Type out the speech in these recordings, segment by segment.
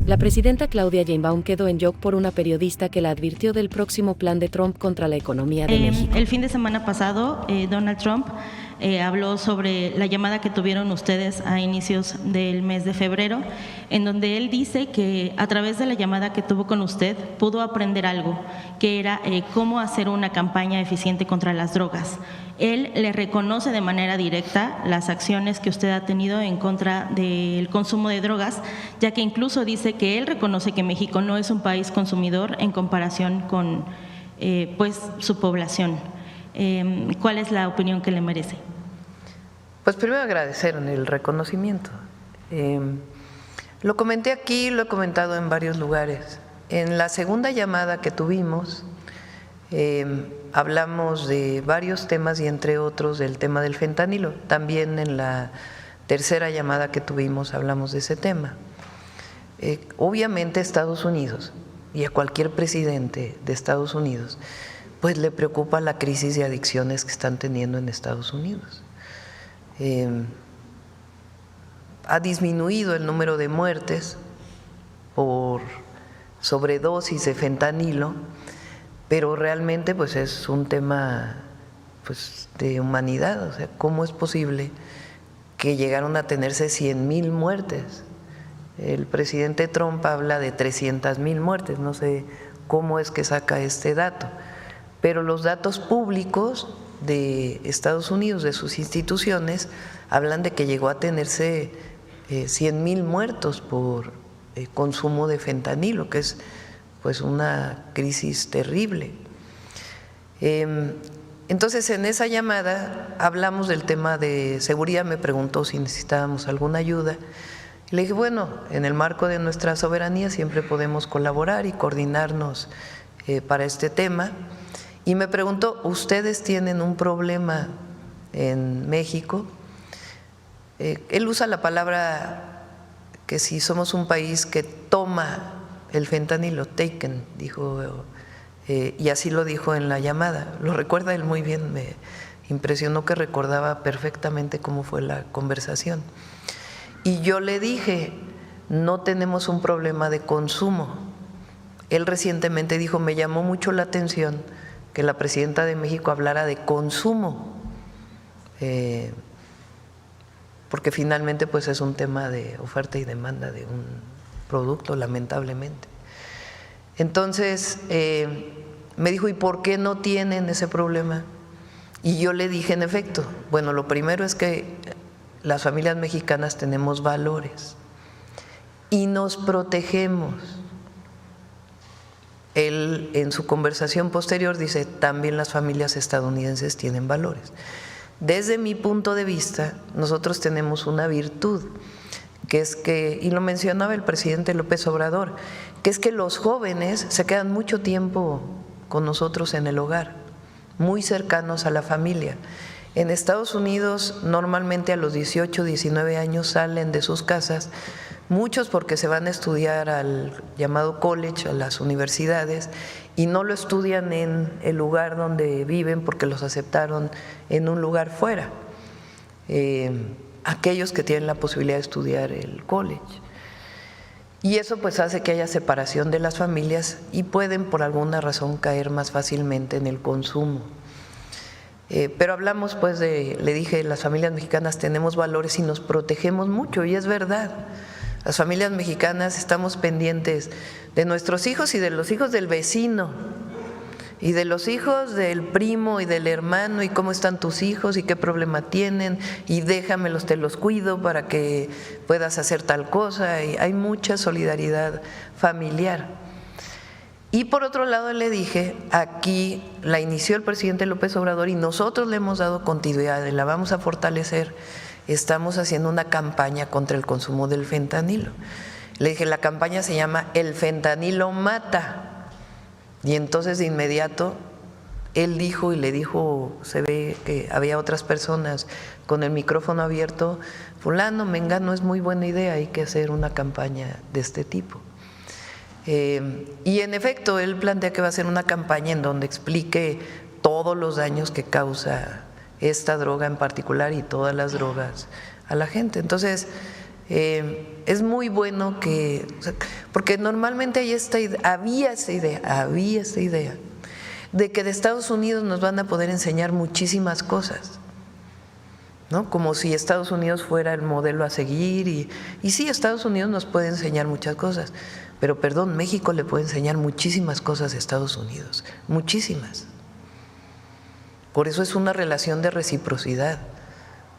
La presidenta Claudia Sheinbaum quedó en shock por una periodista que la advirtió del próximo plan de Trump contra la economía de México. El fin de semana pasado, Donald Trump habló sobre la llamada que tuvieron ustedes a inicios del mes de febrero, en donde él dice que a través de la llamada que tuvo con usted pudo aprender algo, que era cómo hacer una campaña eficiente contra las drogas. Él le reconoce de manera directa las acciones que usted ha tenido en contra del consumo de drogas, ya que incluso dice que él reconoce que México no es un país consumidor en comparación con pues su población. ¿Cuál es la opinión que le merece? Pues primero agradecer el reconocimiento. Lo comenté aquí, lo he comentado en varios lugares. En la segunda llamada que tuvimos, hablamos de varios temas y entre otros del tema del fentanilo. También en la tercera llamada que tuvimos hablamos de ese tema. Obviamente Estados Unidos y a cualquier presidente de Estados Unidos pues le preocupa la crisis de adicciones que están teniendo en Estados Unidos. Ha disminuido el número de muertes por sobredosis de fentanilo, pero realmente pues es un tema pues de humanidad, o sea, ¿cómo es posible que llegaron a tenerse 100,000 muertes? El presidente Trump habla de 300,000 muertes, no sé cómo es que saca este dato, pero los datos públicos de Estados Unidos, de sus instituciones, hablan de que llegó a tenerse 100,000 muertos por consumo de fentanilo, que es pues una crisis terrible. Entonces en esa llamada hablamos del tema de seguridad, me preguntó si necesitábamos alguna ayuda. Le dije, bueno, en el marco de nuestra soberanía siempre podemos colaborar y coordinarnos para este tema. Y me preguntó, ¿ustedes tienen un problema en México? Él usa la palabra que si somos un país que toma el fentanilo, taken, dijo, y así lo dijo en la llamada. Lo recuerda él muy bien, me impresionó que recordaba perfectamente cómo fue la conversación. Y yo le dije, no tenemos un problema de consumo. Él recientemente dijo, me llamó mucho la atención que la presidenta de México hablara de consumo, porque finalmente pues es un tema de oferta y demanda de un producto, lamentablemente. Entonces me dijo, ¿y por qué no tienen ese problema? Y yo le dije, en efecto, bueno, lo primero es que las familias mexicanas tenemos valores y nos protegemos. Él en su conversación posterior dice, también las familias estadounidenses tienen valores. Desde mi punto de vista, nosotros tenemos una virtud, que es que, y lo mencionaba el presidente López Obrador, que es que los jóvenes se quedan mucho tiempo con nosotros en el hogar, muy cercanos a la familia. En Estados Unidos normalmente a los 18, 19 años salen de sus casas, muchos porque se van a estudiar al llamado college, a las universidades, y no lo estudian en el lugar donde viven porque los aceptaron en un lugar fuera. Aquellos que tienen la posibilidad de estudiar el college. Y eso pues hace que haya separación de las familias y pueden por alguna razón caer más fácilmente en el consumo. Pero hablamos pues le dije, las familias mexicanas tenemos valores y nos protegemos mucho, y es verdad. Las familias mexicanas estamos pendientes de nuestros hijos y de los hijos del vecino y de los hijos del primo y del hermano, y cómo están tus hijos y qué problema tienen, y déjamelos, te los cuido para que puedas hacer tal cosa, y hay mucha solidaridad familiar. Y por otro lado le dije, aquí la inició el presidente López Obrador y nosotros le hemos dado continuidad y la vamos a fortalecer. Estamos haciendo una campaña contra el consumo del fentanilo. Le dije, la campaña se llama El fentanilo mata. Y entonces de inmediato él dijo, y le dijo, se ve que había otras personas con el micrófono abierto, fulano, mengano, es muy buena idea, hay que hacer una campaña de este tipo. Y en efecto, él plantea que va a hacer una campaña en donde explique todos los daños que causa esta droga en particular y todas las drogas a la gente. Entonces, es muy bueno que, porque normalmente había esta idea de que de Estados Unidos nos van a poder enseñar muchísimas cosas, ¿no? Como si Estados Unidos fuera el modelo a seguir y sí, Estados Unidos nos puede enseñar muchas cosas, pero perdón, México le puede enseñar muchísimas cosas a Estados Unidos, muchísimas. Por eso es una relación de reciprocidad,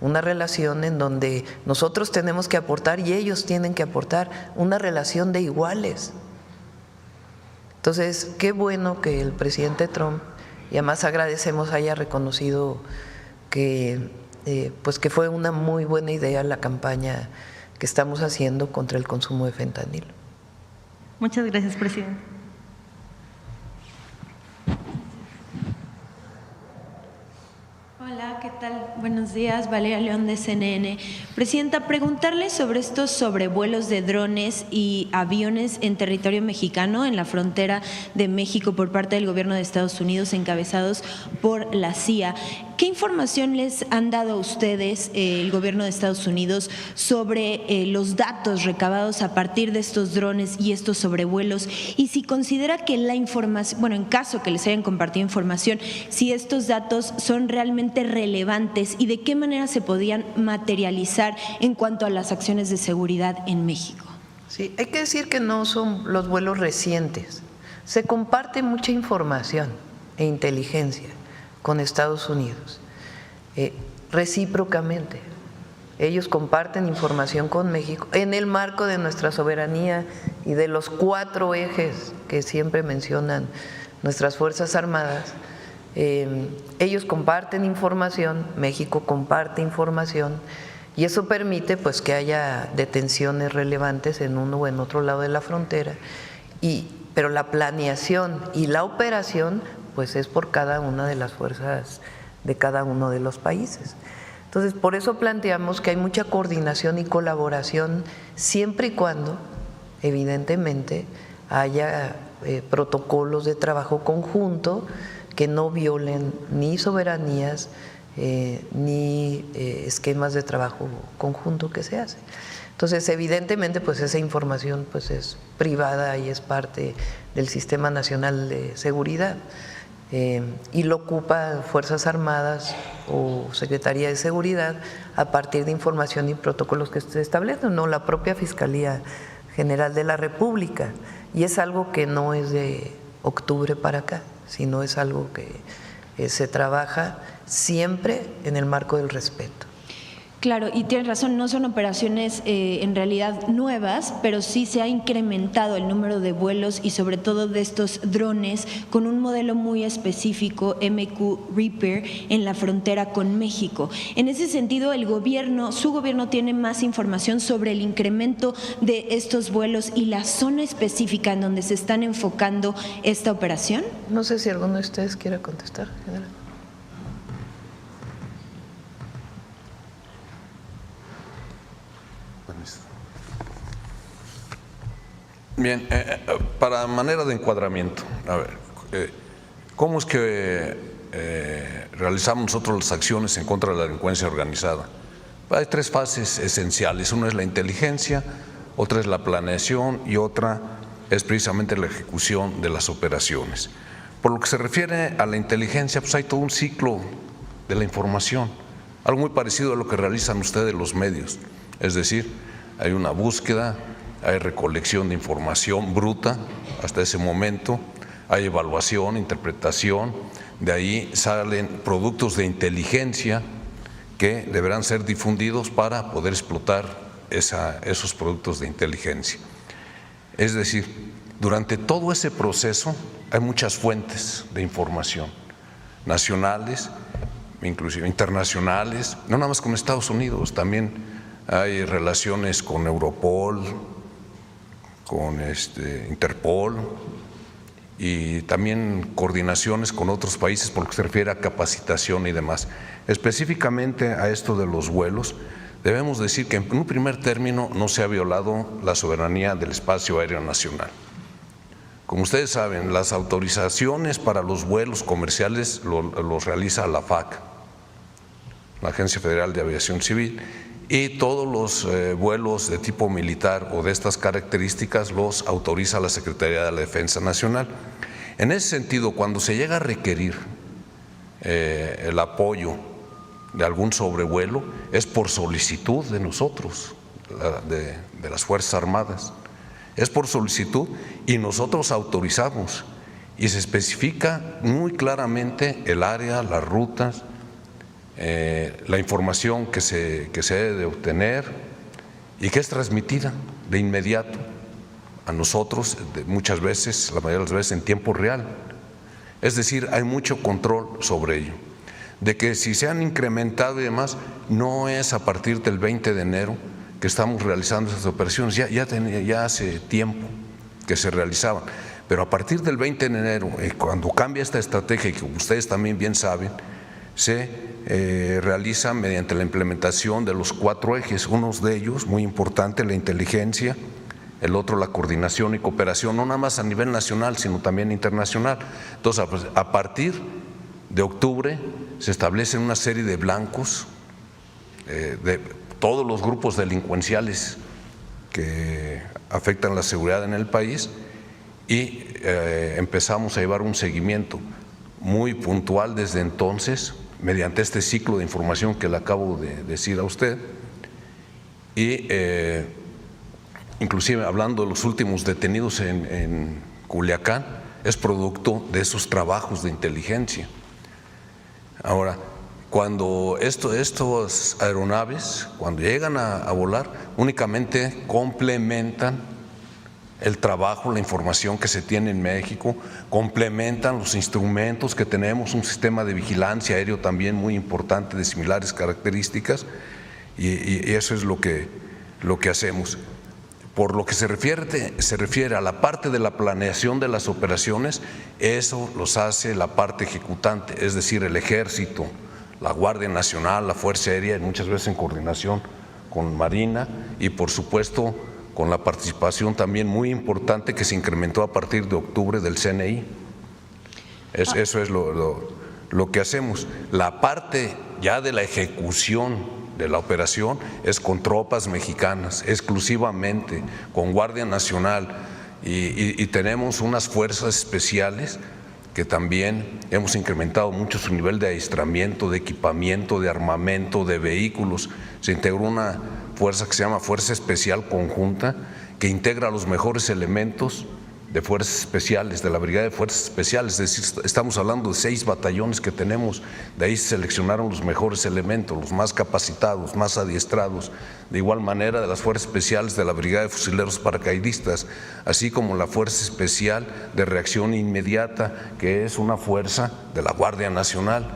una relación en donde nosotros tenemos que aportar y ellos tienen que aportar, una relación de iguales. Entonces, qué bueno que el presidente Trump, y además agradecemos haya reconocido que pues que fue una muy buena idea la campaña que estamos haciendo contra el consumo de fentanilo. Muchas gracias, presidente. Hola, ¿qué tal? Buenos días, Valeria León de CNN. Presidenta, preguntarle sobre estos sobrevuelos de drones y aviones en territorio mexicano, en la frontera de México por parte del gobierno de Estados Unidos, encabezados por la CIA. ¿Qué información les han dado a ustedes, el gobierno de Estados Unidos, sobre los datos recabados a partir de estos drones y estos sobrevuelos? Y si considera que la información, bueno, en caso que les hayan compartido información, si estos datos son realmente relevantes y de qué manera se podían materializar en cuanto a las acciones de seguridad en México. Sí, hay que decir que no son los vuelos recientes. Se comparte mucha información e inteligencia con Estados Unidos, recíprocamente. Ellos comparten información con México en el marco de nuestra soberanía y de los 4 ejes que siempre mencionan nuestras Fuerzas Armadas. Ellos comparten información, México comparte información y eso permite pues que haya detenciones relevantes en uno o en otro lado de la frontera, pero la planeación y la operación pues es por cada una de las fuerzas de cada uno de los países. Entonces, por eso planteamos que hay mucha coordinación y colaboración siempre y cuando, evidentemente, haya protocolos de trabajo conjunto que no violen ni soberanías ni esquemas de trabajo conjunto que se hacen. Entonces, evidentemente, pues esa información pues es privada y es parte del Sistema Nacional de Seguridad. Y lo ocupa Fuerzas Armadas o Secretaría de Seguridad a partir de información y protocolos que se establecen, no la propia Fiscalía General de la República. Y es algo que no es de octubre para acá, sino es algo que se trabaja siempre en el marco del respeto. Claro, y tienes razón, no son operaciones en realidad nuevas, pero sí se ha incrementado el número de vuelos y sobre todo de estos drones con un modelo muy específico, MQ Reaper, en la frontera con México. En ese sentido, su gobierno tiene más información sobre el incremento de estos vuelos y la zona específica en donde se están enfocando esta operación. No sé si alguno de ustedes quiera contestar, general. Bien, para manera de encuadramiento, a ver, ¿cómo es que realizamos nosotros las acciones en contra de la delincuencia organizada? Hay 3 fases esenciales, una es la inteligencia, otra es la planeación y otra es precisamente la ejecución de las operaciones. Por lo que se refiere a la inteligencia, pues hay todo un ciclo de la información, algo muy parecido a lo que realizan ustedes los medios, es decir, hay una búsqueda, hay recolección de información bruta hasta ese momento, hay evaluación, interpretación, de ahí salen productos de inteligencia que deberán ser difundidos para poder explotar esos productos de inteligencia. Es decir, durante todo ese proceso hay muchas fuentes de información, nacionales, inclusive internacionales, no nada más con Estados Unidos, también hay relaciones con Europol, con Interpol y también coordinaciones con otros países por lo que se refiere a capacitación y demás. Específicamente a esto de los vuelos, debemos decir que en un primer término no se ha violado la soberanía del espacio aéreo nacional. Como ustedes saben, las autorizaciones para los vuelos comerciales los realiza la FAC, la Agencia Federal de Aviación Civil, y todos los vuelos de tipo militar o de estas características los autoriza la Secretaría de la Defensa Nacional. En ese sentido, cuando se llega a requerir el apoyo de algún sobrevuelo, es por solicitud de nosotros, de las Fuerzas Armadas. Es por solicitud y nosotros autorizamos y se especifica muy claramente el área, las rutas, la información que se debe de obtener y que es transmitida de inmediato a nosotros, muchas veces, la mayoría de las veces en tiempo real. Es decir, hay mucho control sobre ello. De que si se han incrementado y demás, no es a partir del 20 de enero que estamos realizando estas operaciones, ya hace tiempo que se realizaban, pero a partir del 20 de enero, cuando cambia esta estrategia, y que ustedes también bien saben, se realiza mediante la implementación de los 4 ejes, uno de ellos muy importante, la inteligencia, el otro la coordinación y cooperación, no nada más a nivel nacional, sino también internacional. Entonces, a partir de octubre se establecen una serie de blancos de todos los grupos delincuenciales que afectan la seguridad en el país y empezamos a llevar un seguimiento muy puntual desde entonces mediante este ciclo de información que le acabo de decir a usted y inclusive hablando de los últimos detenidos en Culiacán, es producto de esos trabajos de inteligencia. Ahora, cuando estas aeronaves, cuando llegan a volar, únicamente complementan el trabajo, la información que se tiene en México, complementan los instrumentos que tenemos, un sistema de vigilancia aéreo también muy importante de similares características y eso es lo que hacemos. Por lo que se refiere a la parte de la planeación de las operaciones, eso los hace la parte ejecutante, es decir, el Ejército, la Guardia Nacional, la Fuerza Aérea, y muchas veces en coordinación con Marina y por supuesto con la participación también muy importante que se incrementó a partir de octubre del CNI. Eso es lo que hacemos. La parte ya de la ejecución de la operación es con tropas mexicanas, exclusivamente, con Guardia Nacional y tenemos unas fuerzas especiales que también hemos incrementado mucho su nivel de adiestramiento, de equipamiento, de armamento, de vehículos. Se integró una fuerza que se llama Fuerza Especial Conjunta, que integra los mejores elementos de fuerzas especiales, de la Brigada de Fuerzas Especiales, es decir, estamos hablando de 6 batallones que tenemos, de ahí se seleccionaron los mejores elementos, los más capacitados, más adiestrados, de igual manera de las Fuerzas Especiales de la Brigada de Fusileros Paracaidistas, así como la Fuerza Especial de Reacción Inmediata, que es una fuerza de la Guardia Nacional.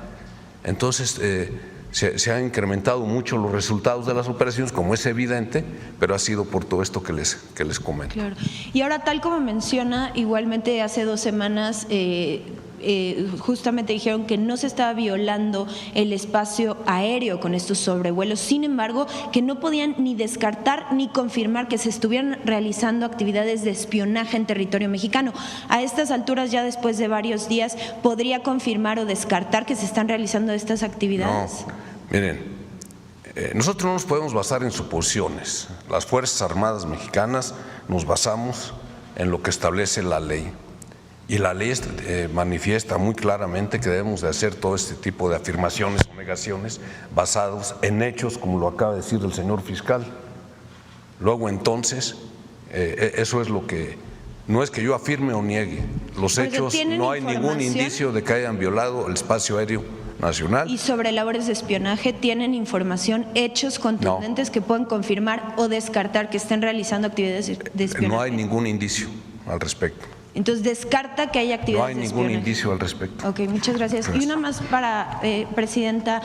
Entonces, se han incrementado mucho los resultados de las operaciones, como es evidente, pero ha sido por todo esto que les comento. Claro. Y ahora, tal como menciona, igualmente hace 2 semanas justamente dijeron que no se estaba violando el espacio aéreo con estos sobrevuelos, sin embargo, que no podían ni descartar ni confirmar que se estuvieran realizando actividades de espionaje en territorio mexicano. A estas alturas, ya después de varios días, ¿podría confirmar o descartar que se están realizando estas actividades? No, miren, nosotros no nos podemos basar en suposiciones. Las Fuerzas Armadas mexicanas nos basamos en lo que establece la ley. Y la ley manifiesta muy claramente que debemos de hacer todo este tipo de afirmaciones o negaciones basados en hechos, como lo acaba de decir el señor fiscal. Luego entonces, eso es lo que, no es que yo afirme o niegue, los hechos, no hay ningún indicio de que hayan violado el espacio aéreo nacional. Y sobre labores de espionaje, ¿tienen información, hechos contundentes que puedan confirmar o descartar que estén realizando actividades de espionaje? No hay ningún indicio al respecto. Entonces, descarta que haya actividades de espionaje. No hay ningún indicio al respecto. Ok, muchas gracias. Y una más para, Presidenta,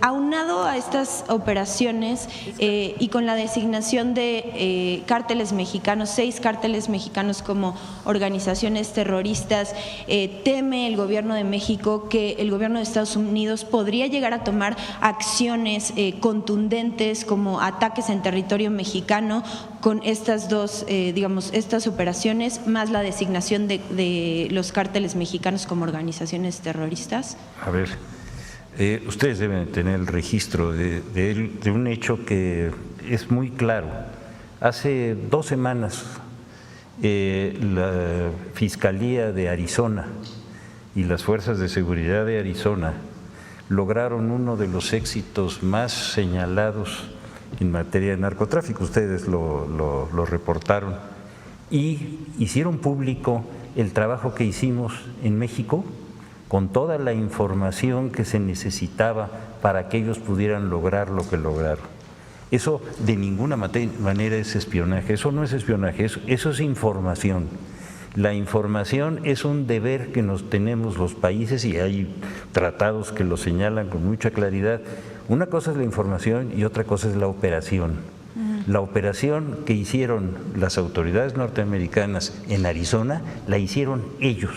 aunado a estas operaciones y con la designación de cárteles mexicanos, 6 cárteles mexicanos como organizaciones terroristas, ¿teme el gobierno de México que el gobierno de Estados Unidos podría llegar a tomar acciones contundentes como ataques en territorio mexicano con estas dos, estas operaciones, más la designación de los cárteles mexicanos como organizaciones terroristas? A ver, Ustedes deben tener el registro de un hecho que es muy claro. Hace 2 semanas la Fiscalía de Arizona y las Fuerzas de Seguridad de Arizona lograron uno de los éxitos más señalados en materia de narcotráfico. Ustedes lo reportaron y hicieron público el trabajo que hicimos en México con toda la información que se necesitaba para que ellos pudieran lograr lo que lograron. Eso de ninguna manera es espionaje, eso no es espionaje, eso es información. La información es un deber que nos tenemos los países y hay tratados que lo señalan con mucha claridad. Una cosa es la información y otra cosa es la operación. La operación que hicieron las autoridades norteamericanas en Arizona la hicieron ellos.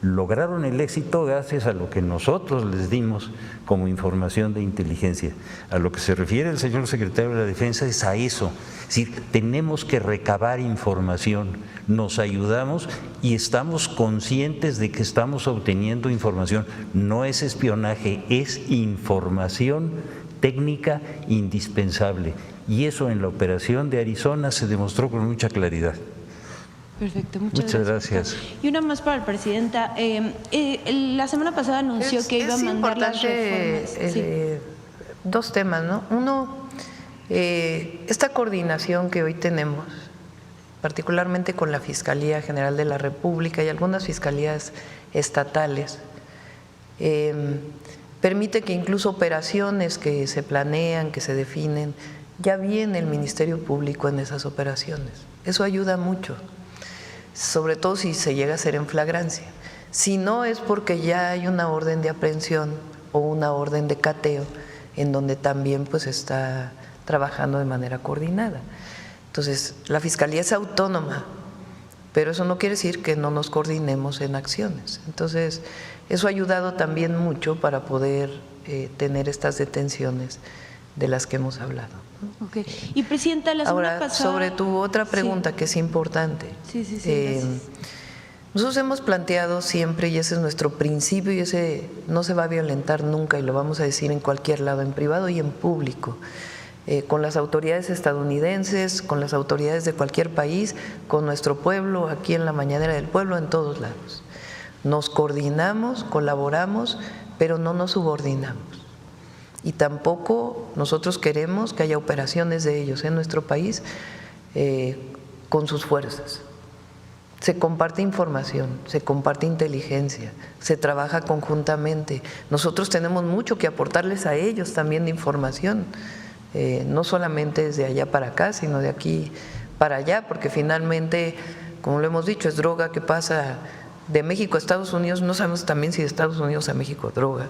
Lograron el éxito gracias a lo que nosotros les dimos como información de inteligencia. A lo que se refiere el señor secretario de la Defensa es a eso. Es decir, tenemos que recabar información, nos ayudamos y estamos conscientes de que estamos obteniendo información. No es espionaje, es información técnica indispensable. Y eso en la operación de Arizona se demostró con mucha claridad. Perfecto, muchas gracias. Y una más para la presidenta. La semana pasada anunció que iba a mandar las reformas. Sí. 2 temas, ¿no? Uno, esta coordinación que hoy tenemos, particularmente con la Fiscalía General de la República y algunas fiscalías estatales, permite que incluso operaciones que se planean, que se definen, ya viene el Ministerio Público en esas operaciones. Eso ayuda mucho, sobre todo si se llega a hacer en flagrancia. Si no, es porque ya hay una orden de aprehensión o una orden de cateo en donde también pues está trabajando de manera coordinada. Entonces, la Fiscalía es autónoma, pero eso no quiere decir que no nos coordinemos en acciones. Entonces, eso ha ayudado también mucho para poder tener estas detenciones de las que hemos hablado. Okay. Y presidenta, la semana pasada… sobre tu otra pregunta, que es importante. Nosotros hemos planteado siempre, y ese es nuestro principio, y ese no se va a violentar nunca, y lo vamos a decir en cualquier lado, en privado y en público, con las autoridades estadounidenses, con las autoridades de cualquier país, con nuestro pueblo, aquí en la Mañanera del Pueblo, en todos lados. Nos coordinamos, colaboramos, pero no nos subordinamos. Y tampoco nosotros queremos que haya operaciones de ellos en nuestro país con sus fuerzas. Se comparte información, se comparte inteligencia, se trabaja conjuntamente. Nosotros tenemos mucho que aportarles a ellos también de información, no solamente desde allá para acá, sino de aquí para allá, porque finalmente, como lo hemos dicho, es droga que pasa de México a Estados Unidos. No sabemos también si de Estados Unidos a México droga.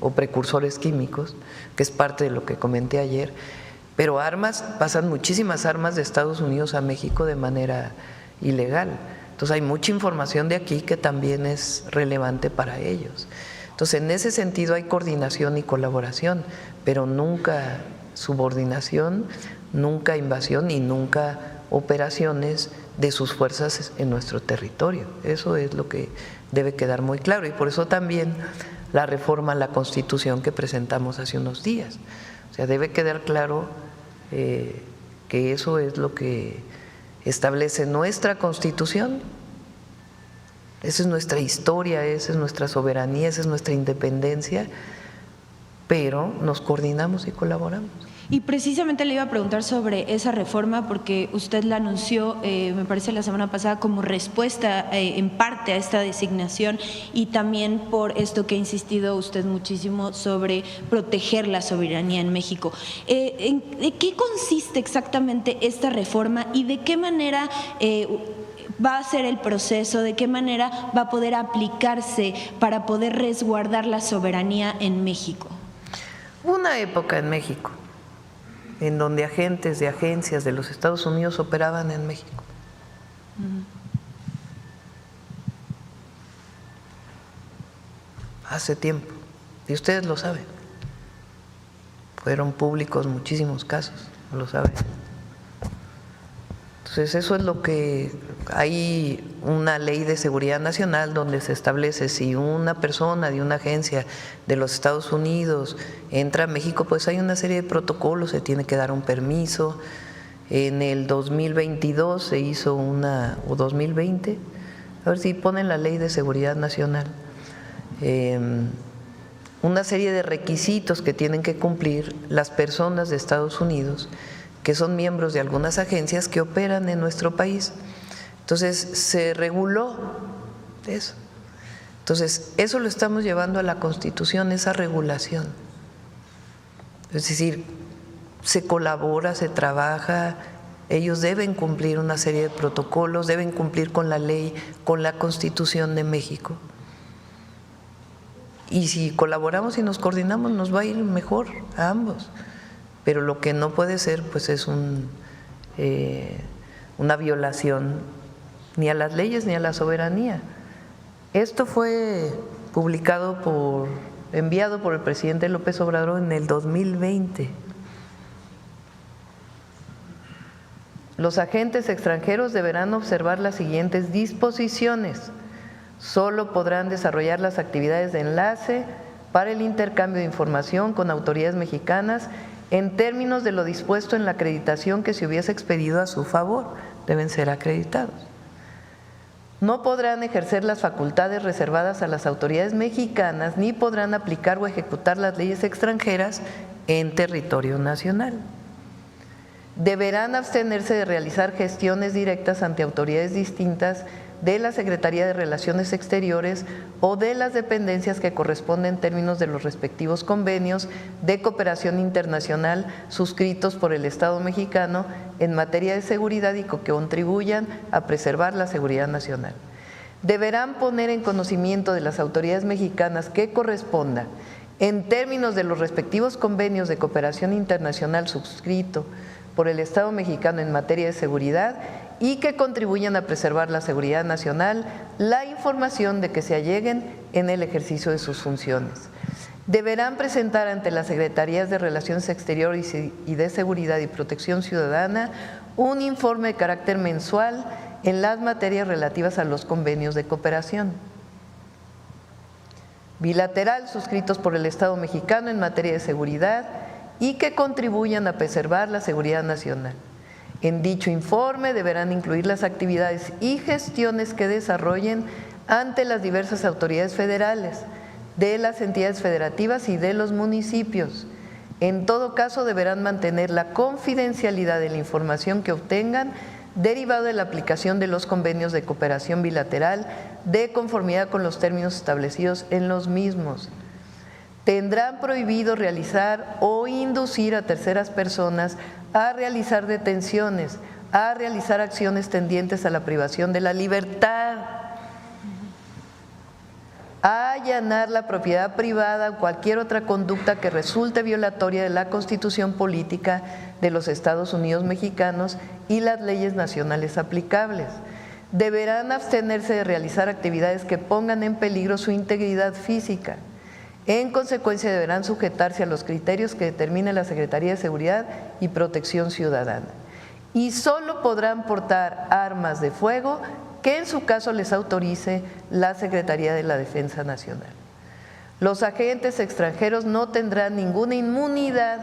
O precursores químicos, que es parte de lo que comenté ayer, pero armas, pasan muchísimas armas de Estados Unidos a México de manera ilegal. Entonces hay mucha información de aquí que también es relevante para ellos. Entonces en ese sentido hay coordinación y colaboración, pero nunca subordinación, nunca invasión y nunca operaciones de sus fuerzas en nuestro territorio. Eso es lo que debe quedar muy claro, y por eso también la reforma a la Constitución que presentamos hace unos días. O sea, debe quedar claro que eso es lo que establece nuestra Constitución, esa es nuestra historia, esa es nuestra soberanía, esa es nuestra independencia, pero nos coordinamos y colaboramos. Y precisamente le iba a preguntar sobre esa reforma porque usted la anunció, me parece, la semana pasada como respuesta en parte a esta designación, y también por esto que ha insistido usted muchísimo sobre proteger la soberanía en México. ¿De qué consiste exactamente esta reforma y de qué manera va a ser el proceso, de qué manera va a poder aplicarse para poder resguardar la soberanía en México? Una época en México en donde agentes de agencias de los Estados Unidos operaban en México. Hace tiempo, y ustedes lo saben, fueron públicos muchísimos casos, lo saben. Entonces eso es lo que hay una ley de seguridad nacional donde se establece si una persona de una agencia de los Estados Unidos entra a México, pues hay una serie de protocolos, se tiene que dar un permiso. En el 2022 se hizo o 2020, a ver si ponen la ley de seguridad nacional, una serie de requisitos que tienen que cumplir las personas de Estados Unidos que son miembros de algunas agencias que operan en nuestro país. Entonces se reguló eso. Entonces eso lo estamos llevando a la Constitución, esa regulación. Es decir, se colabora, se trabaja, ellos deben cumplir una serie de protocolos, deben cumplir con la ley, con la Constitución de México. Y si colaboramos y nos coordinamos, nos va a ir mejor a ambos. Pero lo que no puede ser, pues es una violación ni a las leyes ni a la soberanía. Esto fue enviado por el presidente López Obrador en el 2020. Los agentes extranjeros deberán observar las siguientes disposiciones. Solo podrán desarrollar las actividades de enlace para el intercambio de información con autoridades mexicanas en términos de lo dispuesto en la acreditación que se hubiese expedido a su favor. Deben ser acreditados. No podrán ejercer las facultades reservadas a las autoridades mexicanas ni podrán aplicar o ejecutar las leyes extranjeras en territorio nacional. Deberán abstenerse de realizar gestiones directas ante autoridades distintas de la Secretaría de Relaciones Exteriores o de las dependencias que corresponden en términos de los respectivos convenios de cooperación internacional suscritos por el Estado mexicano en materia de seguridad y que contribuyan a preservar la seguridad nacional. Deberán poner en conocimiento de las autoridades mexicanas que corresponda en términos de los respectivos convenios de cooperación internacional suscrito por el Estado mexicano en materia de seguridad y que contribuyan a preservar la seguridad nacional, la información de que se alleguen en el ejercicio de sus funciones. Deberán presentar ante las Secretarías de Relaciones Exteriores y de Seguridad y Protección Ciudadana un informe de carácter mensual en las materias relativas a los convenios de cooperación bilateral suscritos por el Estado mexicano en materia de seguridad y que contribuyan a preservar la seguridad nacional. En dicho informe deberán incluir las actividades y gestiones que desarrollen ante las diversas autoridades federales, de las entidades federativas y de los municipios. En todo caso, deberán mantener la confidencialidad de la información que obtengan derivado de la aplicación de los convenios de cooperación bilateral de conformidad con los términos establecidos en los mismos. Tendrán prohibido realizar o inducir a terceras personas a realizar detenciones, a realizar acciones tendientes a la privación de la libertad, a allanar la propiedad privada o cualquier otra conducta que resulte violatoria de la Constitución Política de los Estados Unidos Mexicanos y las leyes nacionales aplicables. Deberán abstenerse de realizar actividades que pongan en peligro su integridad física. En consecuencia, deberán sujetarse a los criterios que determine la Secretaría de Seguridad y Protección Ciudadana. Y solo podrán portar armas de fuego que en su caso les autorice la Secretaría de la Defensa Nacional. Los agentes extranjeros no tendrán ninguna inmunidad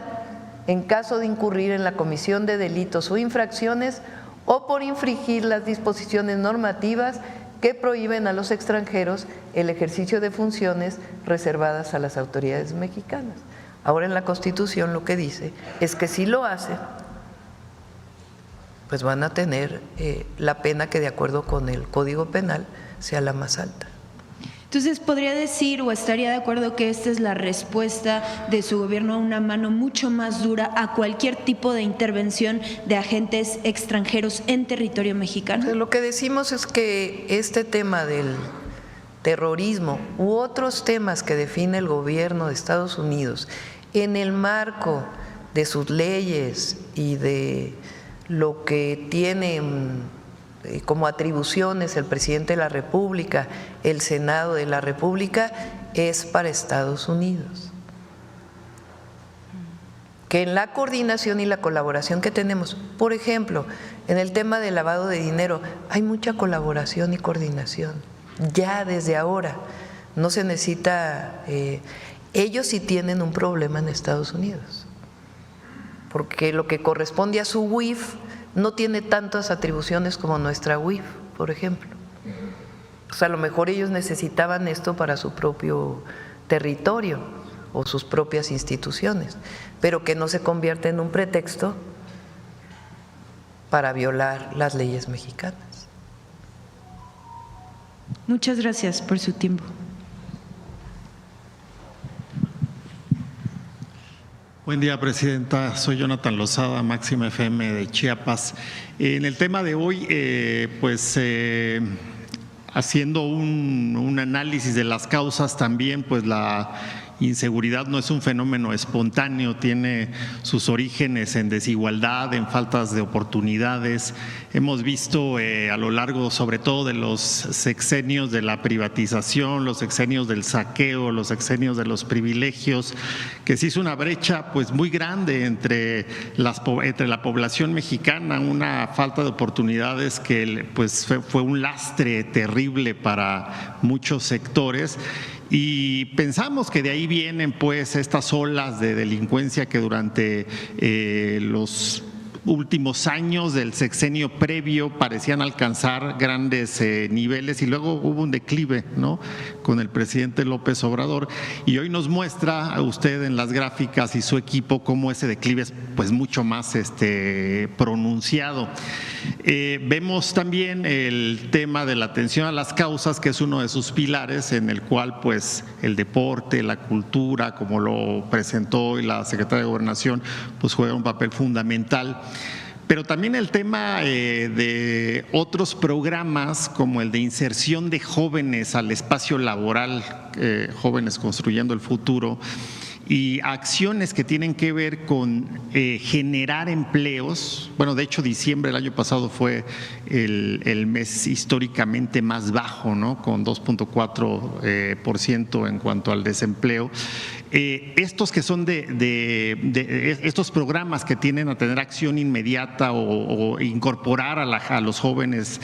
en caso de incurrir en la comisión de delitos o infracciones o por infringir las disposiciones normativas que prohíben a los extranjeros el ejercicio de funciones reservadas a las autoridades mexicanas. Ahora en la Constitución lo que dice es que si lo hacen, pues van a tener la pena que de acuerdo con el Código Penal sea la más alta. Entonces, ¿podría decir o estaría de acuerdo que esta es la respuesta de su gobierno a una mano mucho más dura a cualquier tipo de intervención de agentes extranjeros en territorio mexicano? Lo que decimos es que este tema del terrorismo u otros temas que define el gobierno de Estados Unidos en el marco de sus leyes y de lo que tienen como atribuciones el presidente de la República, el Senado de la República, es para Estados Unidos. Que en la coordinación y la colaboración que tenemos, por ejemplo, En el tema del lavado de dinero hay mucha colaboración y coordinación, ya desde ahora. No se necesita, ellos sí tienen un problema en Estados Unidos, porque lo que corresponde a su UIF no tiene tantas atribuciones como nuestra UIF, por ejemplo. O sea, a lo mejor ellos necesitaban esto para su propio territorio o sus propias instituciones, pero que no se convierta en un pretexto para violar las leyes mexicanas. Muchas gracias por su tiempo. Buen día, Presidenta. Soy Jonathan Lozada, Máxima FM de Chiapas. En el tema de hoy, haciendo un análisis de las causas también, pues la inseguridad no es un fenómeno espontáneo, tiene sus orígenes en desigualdad, en faltas de oportunidades. Hemos visto a lo largo, sobre todo de los sexenios de la privatización, los sexenios del saqueo, los sexenios de los privilegios, que se hizo una brecha pues muy grande entre la población mexicana, una falta de oportunidades que pues fue un lastre terrible para muchos sectores. Y pensamos que de ahí vienen pues estas olas de delincuencia que durante los últimos años del sexenio previo parecían alcanzar grandes niveles y luego hubo un declive, ¿no?, con el presidente López Obrador, y hoy nos muestra a usted en las gráficas y su equipo cómo ese declive es pues mucho más pronunciado. Vemos también el tema de la atención a las causas, que es uno de sus pilares, en el cual pues el deporte, la cultura, como lo presentó hoy la secretaria de Gobernación, pues juega un papel fundamental. Pero también el tema de otros programas como el de inserción de jóvenes al espacio laboral, Jóvenes Construyendo el Futuro, y acciones que tienen que ver con generar empleos. Bueno, de hecho diciembre del año pasado fue el mes históricamente más bajo, ¿no?, con 2.4% en cuanto al desempleo. Estos que son estos programas que tienen a tener acción inmediata o incorporar a los jóvenes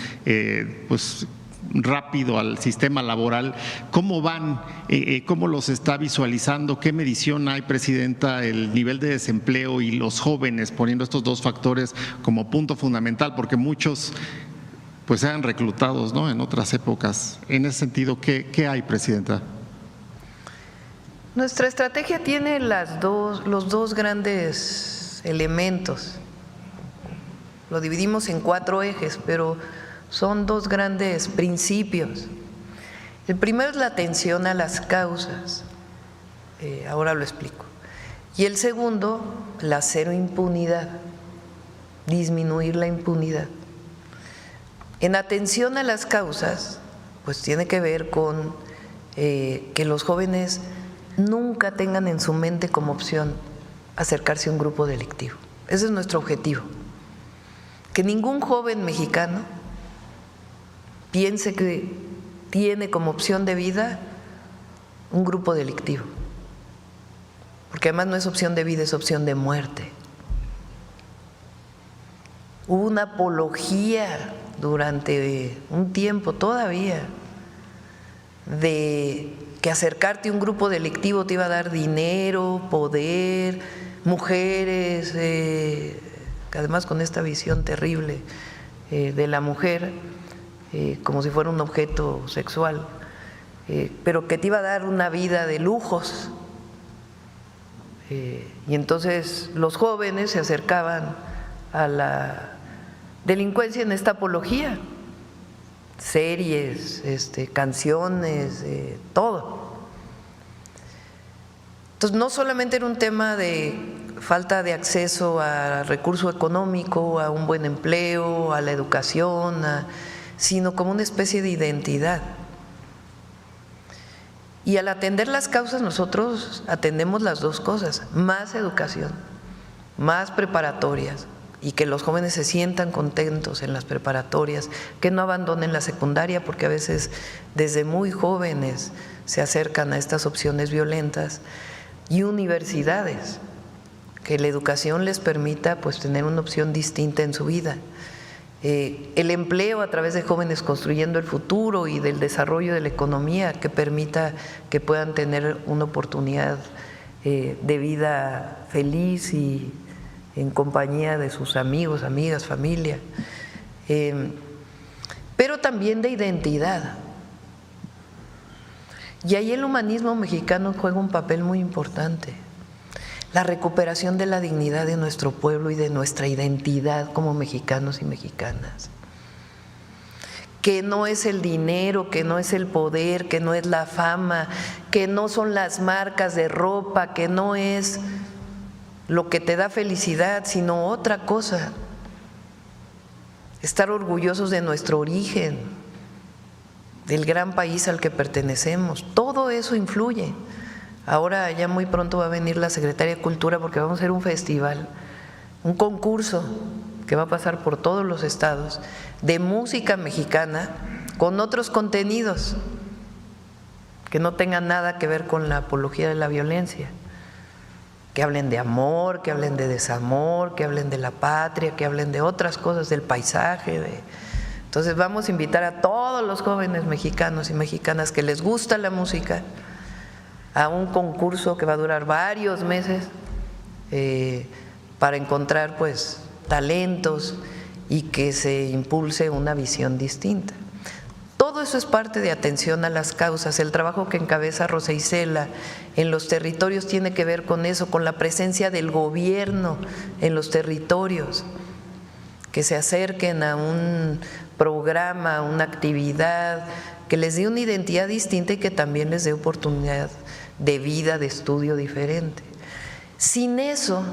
pues rápido al sistema laboral, ¿cómo van? ¿Cómo los está visualizando? ¿Qué medición hay, Presidenta, el nivel de desempleo y los jóvenes, poniendo estos dos factores como punto fundamental? Porque muchos pues sean reclutados, ¿no?, en otras épocas. En ese sentido, ¿qué hay, Presidenta? Nuestra estrategia tiene los dos grandes elementos. Lo dividimos en 4 ejes, pero son 2 grandes principios. El primero es la atención a las causas, ahora lo explico. Y el segundo, la cero impunidad, disminuir la impunidad. En atención a las causas, pues tiene que ver con que los jóvenes nunca tengan en su mente como opción acercarse a un grupo delictivo. Ese es nuestro objetivo. Que ningún joven mexicano piense que tiene como opción de vida un grupo delictivo, porque además no es opción de vida, es opción de muerte. Hubo una apología durante un tiempo todavía de que acercarte a un grupo delictivo te iba a dar dinero, poder, mujeres, que además con esta visión terrible de la mujer, como si fuera un objeto sexual, pero que te iba a dar una vida de lujos. Y entonces los jóvenes se acercaban a la delincuencia en esta apología, series, canciones, todo. Entonces no solamente era un tema de falta de acceso a recurso económico, a un buen empleo, a la educación, sino como una especie de identidad. Y al atender las causas nosotros atendemos las 2 cosas, más educación, más preparatorias, y que los jóvenes se sientan contentos en las preparatorias, que no abandonen la secundaria, porque a veces desde muy jóvenes se acercan a estas opciones violentas, y universidades, que la educación les permita pues tener una opción distinta en su vida. el empleo a través de Jóvenes Construyendo el Futuro y del desarrollo de la economía que permita que puedan tener una oportunidad de vida feliz y en compañía de sus amigos, amigas, familia, pero también de identidad. Y ahí el humanismo mexicano juega un papel muy importante. La recuperación de la dignidad de nuestro pueblo y de nuestra identidad como mexicanos y mexicanas. Que no es el dinero, que no es el poder, que no es la fama, que no son las marcas de ropa, que no es lo que te da felicidad, sino otra cosa. Estar orgullosos de nuestro origen, del gran país al que pertenecemos. Todo eso influye. Ahora ya muy pronto va a venir la Secretaría de Cultura porque vamos a hacer un festival, un concurso que va a pasar por todos los estados de música mexicana con otros contenidos que no tengan nada que ver con la apología de la violencia, que hablen de amor, que hablen de desamor, que hablen de la patria, que hablen de otras cosas, del paisaje. Entonces vamos a invitar a todos los jóvenes mexicanos y mexicanas que les gusta la música a un concurso que va a durar varios meses para encontrar pues talentos y que se impulse una visión distinta. Todo eso es parte de atención a las causas. El trabajo que encabeza Rosa Isela en los territorios tiene que ver con eso, con la presencia del gobierno en los territorios, que se acerquen a un programa, a una actividad que les dé una identidad distinta y que también les dé oportunidad de vida, de estudio diferente. Sin eso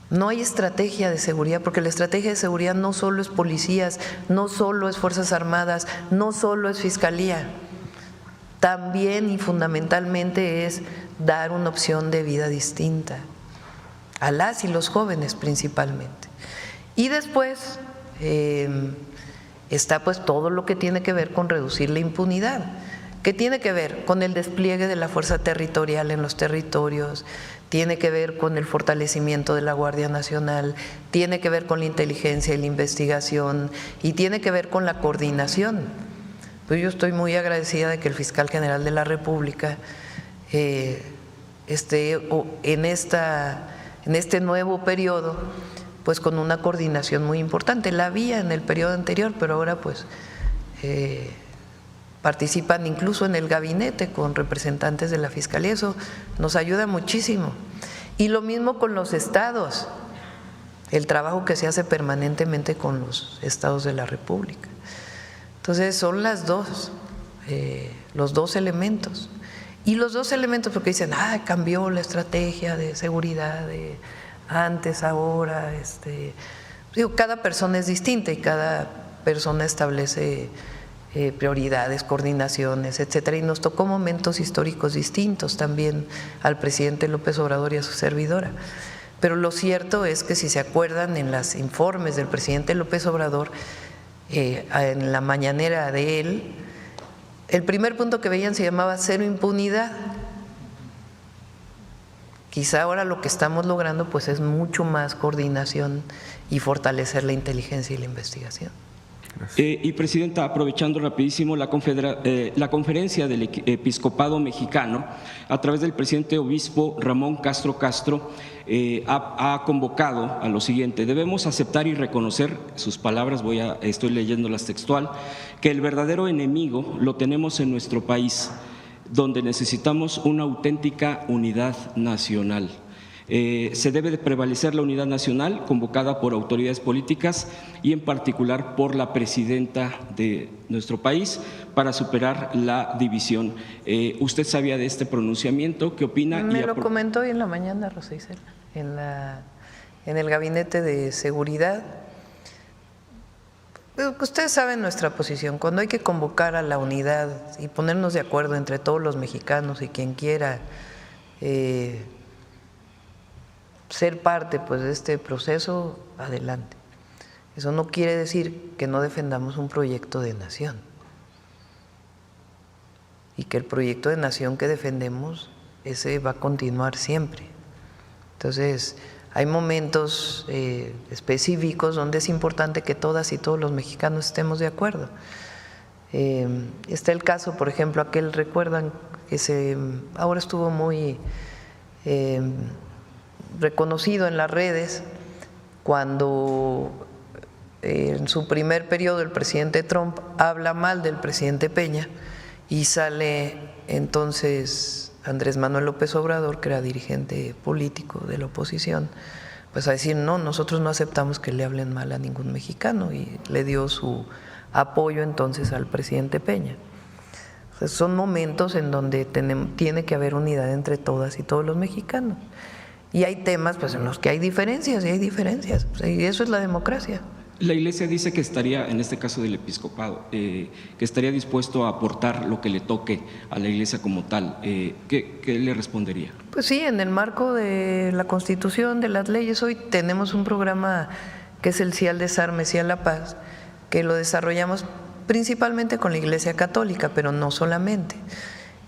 no hay estrategia de seguridad, porque la estrategia de seguridad no solo es policías, no solo es Fuerzas Armadas, no solo es Fiscalía, también y fundamentalmente es dar una opción de vida distinta a las y los jóvenes principalmente. Y después está pues todo lo que tiene que ver con reducir la impunidad, que tiene que ver con el despliegue de la fuerza territorial en los territorios, tiene que ver con el fortalecimiento de la Guardia Nacional, tiene que ver con la inteligencia y la investigación y tiene que ver con la coordinación. Pues yo estoy muy agradecida de que el Fiscal General de la República esté en este nuevo periodo pues con una coordinación muy importante. La había en el periodo anterior, pero ahora pues participan incluso en el gabinete con representantes de la Fiscalía, eso nos ayuda muchísimo. Y lo mismo con los estados, el trabajo que se hace permanentemente con los estados de la República. Entonces son los dos elementos. Y los dos elementos, porque dicen, cambió la estrategia de seguridad de antes, ahora, cada persona es distinta y cada persona establece prioridades, coordinaciones, etcétera, y nos tocó momentos históricos distintos también al presidente López Obrador y a su servidora. Pero lo cierto es que si se acuerdan en los informes del presidente López Obrador, en la mañanera de él, el primer punto que veían se llamaba cero impunidad. Quizá ahora lo que estamos logrando pues es mucho más coordinación y fortalecer la inteligencia y la investigación. Y Presidenta, aprovechando rapidísimo la conferencia del Episcopado Mexicano, a través del presidente obispo Ramón Castro Castro, ha convocado a lo siguiente: debemos aceptar y reconocer, sus palabras, estoy leyéndolas textual, que el verdadero enemigo lo tenemos en nuestro país, donde necesitamos una auténtica unidad nacional. Se debe de prevalecer la unidad nacional convocada por autoridades políticas y en particular por la presidenta de nuestro país para superar la división. ¿Usted sabía de este pronunciamiento? ¿Qué opina? Me lo comentó hoy en la mañana Rosa Isela, en el Gabinete de Seguridad. Ustedes saben nuestra posición, cuando hay que convocar a la unidad y ponernos de acuerdo entre todos los mexicanos y quien quiera ser parte pues de este proceso, adelante. Eso no quiere decir que no defendamos un proyecto de nación y que el proyecto de nación que defendemos ese va a continuar siempre. Entonces Hay momentos específicos donde es importante que todas y todos los mexicanos estemos de acuerdo. Está el caso, por ejemplo, aquel, recuerdan, que ahora estuvo muy reconocido en las redes, cuando en su primer periodo el presidente Trump habla mal del presidente Peña y sale entonces Andrés Manuel López Obrador, que era dirigente político de la oposición, pues a decir, no, nosotros no aceptamos que le hablen mal a ningún mexicano, y le dio su apoyo entonces al presidente Peña. O sea, son momentos en donde tiene que haber unidad entre todas y todos los mexicanos. Y hay temas pues en los que hay diferencias, y eso es la democracia. La Iglesia dice que estaría, en este caso del episcopado, que estaría dispuesto a aportar lo que le toque a la Iglesia como tal. ¿Qué le respondería? Pues sí, en el marco de la Constitución, de las leyes, hoy tenemos un programa que es el Sí al Desarme, Sí a la Paz, que lo desarrollamos principalmente con la Iglesia Católica, pero no solamente,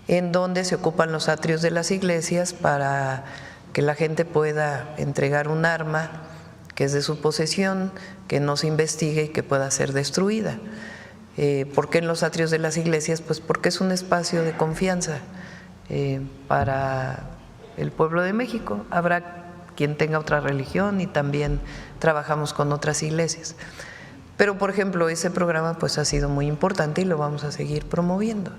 en donde se ocupan los atrios de las iglesias para que la gente pueda entregar un arma que es de su posesión, que no se investigue y que pueda ser destruida. ¿Por qué en los atrios de las iglesias? Pues porque es un espacio de confianza para el pueblo de México. Habrá quien tenga otra religión y también trabajamos con otras iglesias. Pero, por ejemplo, ese programa pues ha sido muy importante y lo vamos a seguir promoviendo.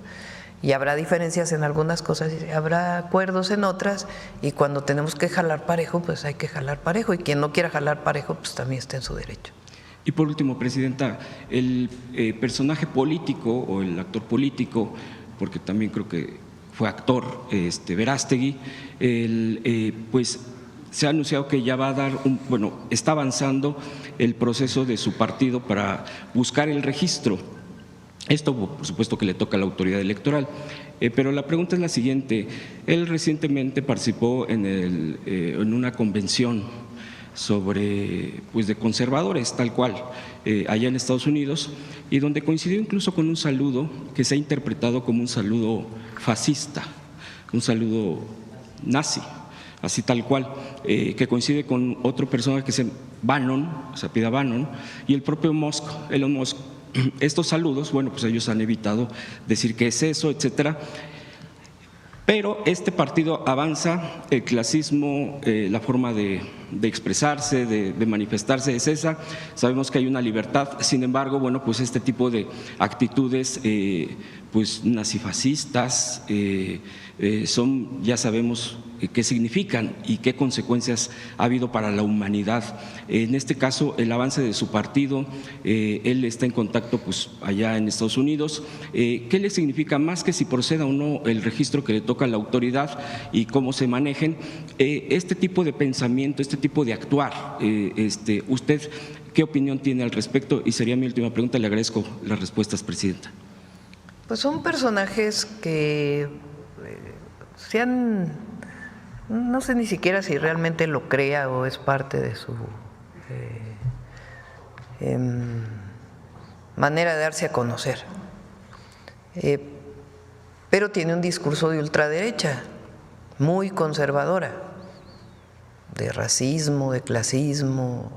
Y habrá diferencias en algunas cosas, habrá acuerdos en otras, y cuando tenemos que jalar parejo, pues hay que jalar parejo, y quien no quiera jalar parejo, pues también está en su derecho. Y por último, Presidenta, el personaje político o el actor político, porque también creo que fue actor, Verástegui, pues se ha anunciado que ya va a dar está avanzando el proceso de su partido para buscar el registro. Esto, por supuesto, que le toca a la autoridad electoral, pero la pregunta es la siguiente. Él recientemente participó en una convención de conservadores, tal cual, allá en Estados Unidos, y donde coincidió incluso con un saludo que se ha interpretado como un saludo fascista, un saludo nazi, así tal cual, que coincide con otro personaje que se Bannon, se apellida Bannon, y el propio Elon Musk. Estos saludos, pues ellos han evitado decir qué es eso, etcétera. Pero este partido avanza, el clasismo, la forma de expresarse, de manifestarse es esa. Sabemos que hay una libertad, sin embargo, pues este tipo de actitudes pues nazifascistas son, ya sabemos qué significan y qué consecuencias ha habido para la humanidad. En este caso, el avance de su partido, él está en contacto pues allá en Estados Unidos. ¿Qué le significa, más que si proceda o no el registro que le toca a la autoridad y cómo se manejen, este tipo de pensamiento, este tipo de actuar? ¿Usted qué opinión tiene al respecto? Y sería mi última pregunta, le agradezco las respuestas, Presidenta. Pues son personajes que no sé ni siquiera si realmente lo crea o es parte de su manera de darse a conocer, pero tiene un discurso de ultraderecha muy conservadora, de racismo, de clasismo.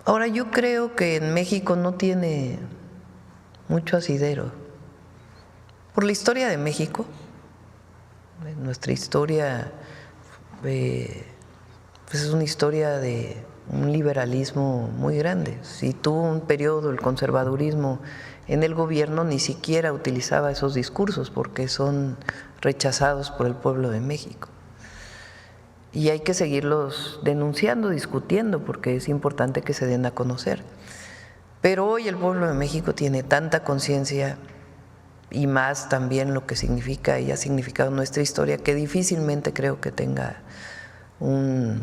Ahora, yo creo que en México no tiene mucho asidero por la historia de México. Nuestra historia pues es una historia de un liberalismo muy grande. Si tuvo un periodo el conservadurismo en el gobierno, ni siquiera utilizaba esos discursos porque son rechazados por el pueblo de México. Y hay que seguirlos denunciando, discutiendo, porque es importante que se den a conocer. Pero hoy el pueblo de México tiene tanta conciencia, y más también lo que significa y ha significado nuestra historia, que difícilmente creo que tenga un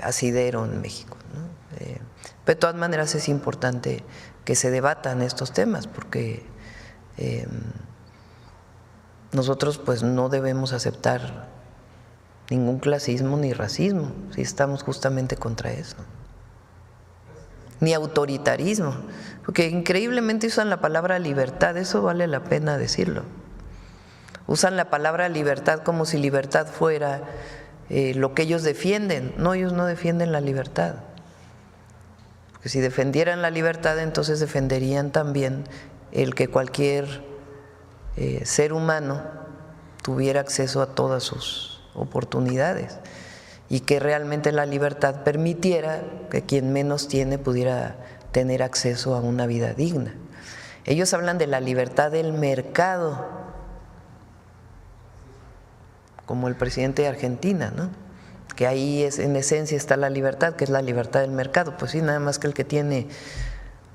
asidero en México, ¿no? Pero de todas maneras es importante que se debatan estos temas, porque nosotros pues no debemos aceptar ningún clasismo ni racismo, si estamos justamente contra eso, ni autoritarismo, porque increíblemente usan la palabra libertad, eso vale la pena decirlo. Usan la palabra libertad como si libertad fuera lo que ellos defienden. No, ellos no defienden la libertad. Porque si defendieran la libertad, entonces defenderían también el que cualquier ser humano tuviera acceso a todas sus oportunidades y que realmente la libertad permitiera que quien menos tiene pudiera tener acceso a una vida digna. Ellos hablan de la libertad del mercado, como el presidente de Argentina, ¿no? Que ahí en esencia está la libertad, que es la libertad del mercado. Pues sí, nada más que el que tiene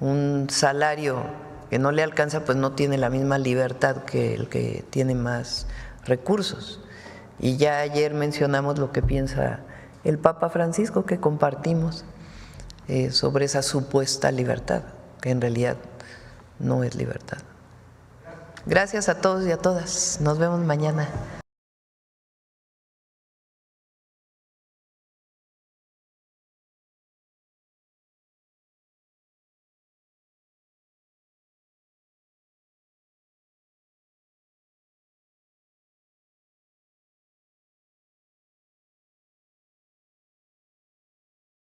un salario que no le alcanza, pues no tiene la misma libertad que el que tiene más recursos. Y ya ayer mencionamos lo que piensa el Papa Francisco, que compartimos sobre esa supuesta libertad, que en realidad no es libertad. Gracias a todos y a todas. Nos vemos mañana.